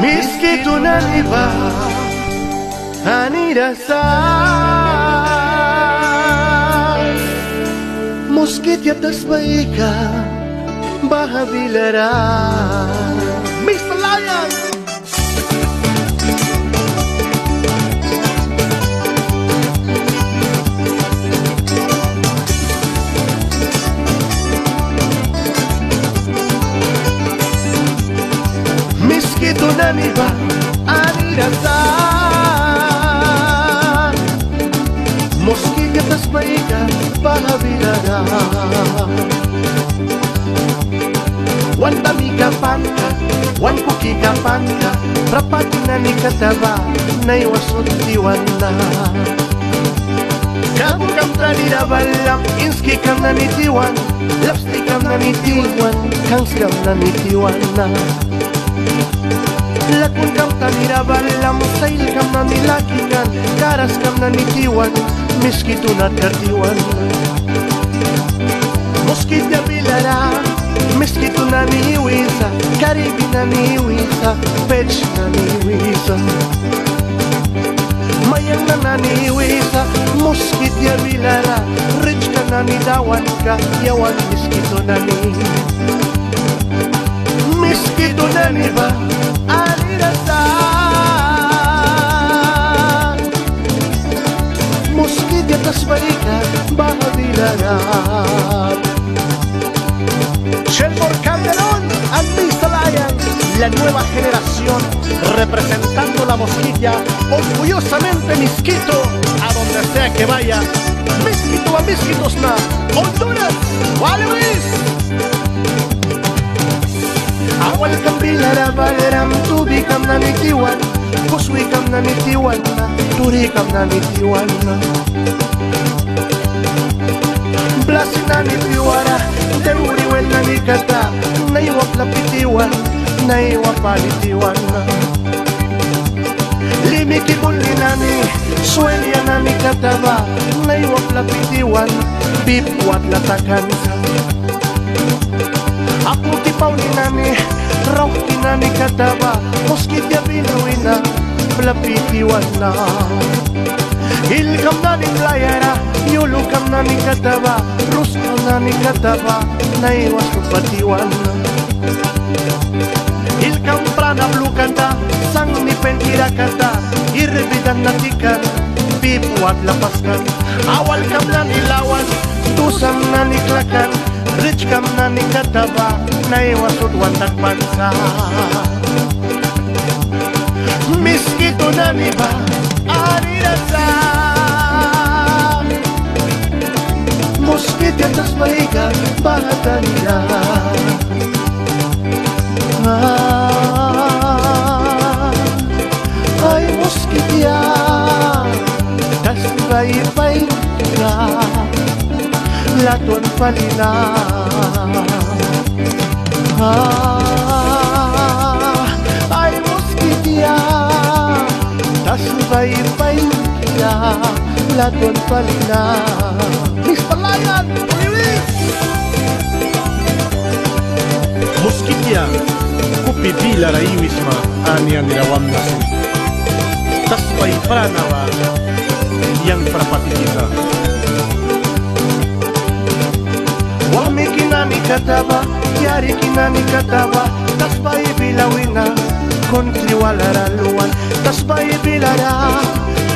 Meski tunaliba anirasan Moskit yatas baika bahabilaran Miss Palayan Meski tunaliba anirasan Moskit yatas baika bahabilaran Wan dami kapan ka, wan kuki kapan ka Rapati na ni kataba, na iwasot tiwan na Kamu kam tradira balam, inski kam na ni tiwan Lapsti kam na ni tiwan, kangs kam na ni tiwan na Lakun kam tradira balam, sail kam na ni lakikan Karas kam na ni tiwan, miski tunat kartiwan Moskit ya bilara Meski tu na niiwisa, Caribe na niiwisa, Pech na niiwisa Mayang na niiwisa, Moskit ya bilara Rich ka na nidawan ka, Yawan miski tu na ni Miski tu na ni ba, Alirasa Moskit ya tasbarika, Baha bilara Shelmore Calderón and Miss Palayan, la nueva generación representando la Mosquilla, orgullosamente Misquito, a donde sea que vaya. Misquito a Misquitos na Honduras, Wally Luis. Awal kambilara balaram tubi kam na nitiwan, kuswi kam na nitiwan na, turi kam na nitiwan na. Blasi na nitiwara, Teuri wen na nikata, naiwa plapitiwan, naiwa palitiwan na. Limiki bulli nani, suelia na nikataba, naiwa plapitiwan, bipwat latakan ka. Aputi pauli nani, rauki na nikataba, moskitya binawina, plapitiwan na. Ilkam na ni playera, yulukam na ni kataba, rusko na ni kataba, naiwas kupatiwan na. Ilkam prana blukanta, sang ni pentira kata, irbidan na tikan, pipuat lapaskan. Awal kam na nilawan, tusam na ni klakan, rich kam na ni kataba, naiwas utwantak pansa. Miski tu na ni ba, arirasa Moskit yatas baika bahatanila Ay moskit ya tas baik-baik ka Laton palina Ay moskit ya tas baik-baik ka Laton palina Miss Palayan, Olivis Moskitya, kupibila ra iwisma Anian nirawam nasi Tasbay pranawa Yang prapatikita Wami kinani kataba Yari kinani kataba Tasbay bilawina Kontri walaraluan Tasbay bilara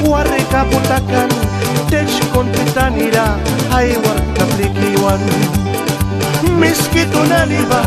Warri kaputakan Tej kontitanira Ay war kaplikiwan Miski tunaliba